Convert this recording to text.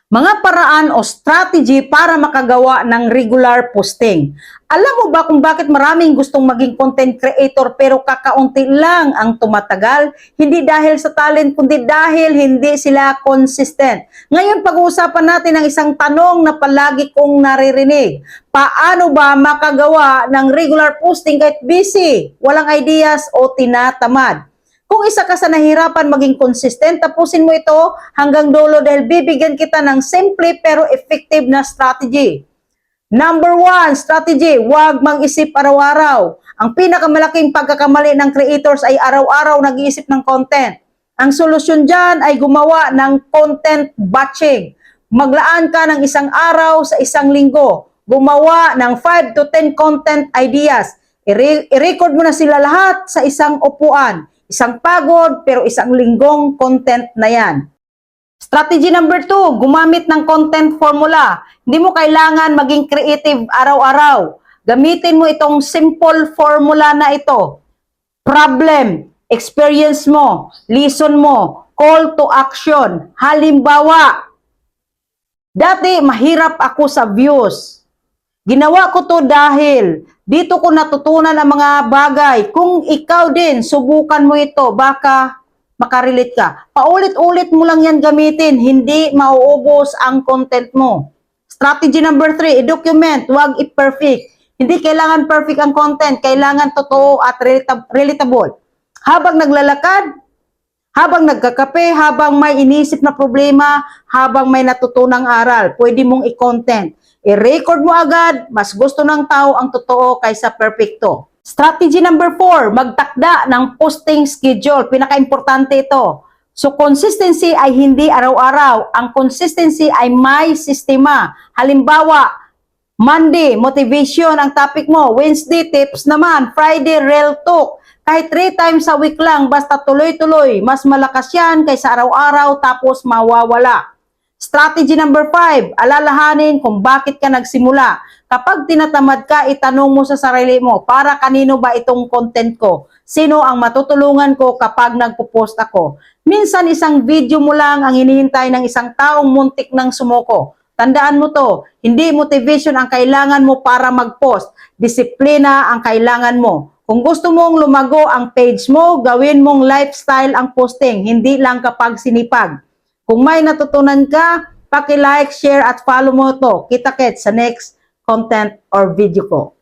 Mga paraan o strategy para makagawa ng regular posting. Alam mo ba kung bakit maraming gustong maging content creator pero kakaunti lang ang tumatagal? Hindi dahil sa talent, kundi dahil hindi sila consistent. Ngayon pag-uusapan natin ang isang tanong na palagi kong naririnig. Paano ba makagawa ng regular posting kahit busy, walang ideas o tinatamad? Kung isa ka sa nahirapan maging consistent, tapusin mo ito hanggang dulo dahil bibigyan kita ng simple pero effective na strategy. Number 1, strategy, huwag mag-isip araw-araw. Ang pinakamalaking pagkakamali ng creators ay araw-araw nag-iisip ng content. Ang solusyon dyan ay gumawa ng content batching. Maglaan ka ng isang araw sa isang linggo. Gumawa ng 5 to 10 content ideas. I-record mo na sila lahat sa isang upuan. Isang pagod pero isang linggong content na yan. Strategy number 2, gumamit ng content formula. Hindi mo kailangan maging creative araw-araw. Gamitin mo itong simple formula na ito. Problem, experience mo, lesson mo, call to action. Halimbawa, dati mahirap ako sa views. Ginawa ko to dahil dito ko natutunan ang mga bagay. Kung ikaw din, subukan mo ito, baka makarelate ka. Paulit-ulit mo lang yan gamitin, hindi mauubos ang content mo. Strategy number 3, i-document, huwag i-perfect. Hindi kailangan perfect ang content, kailangan totoo at relatable. Habang naglalakad, habang nagkakape, habang may inisip na problema, habang may natutunang aral, pwede mong i-content. I-record mo agad, mas gusto ng tao ang totoo kaysa perfecto. Strategy number 4, magtakda ng posting schedule. Pinaka-importante ito. So, consistency ay hindi araw-araw. Ang consistency ay may sistema. Halimbawa, Monday, motivation ang topic mo. Wednesday, tips naman. Friday, real talk. Kahit 3 times a week lang, basta tuloy-tuloy. Mas malakas yan kaysa araw-araw tapos mawawala. Strategy number 5, alalahanin kung bakit ka nagsimula. Kapag tinatamad ka, itanong mo sa sarili mo, para kanino ba itong content ko? Sino ang matutulungan ko kapag nagpo-post ako? Minsan isang video mo lang ang hinihintay ng isang taong muntik ng sumuko. Tandaan mo to, hindi motivation ang kailangan mo para mag-post. Disiplina ang kailangan mo. Kung gusto mong lumago ang page mo, gawin mong lifestyle ang posting, hindi lang kapag sinipag. Kung may natutunan ka, paki-like, share at follow mo to. Kita-kits sa next content or video ko.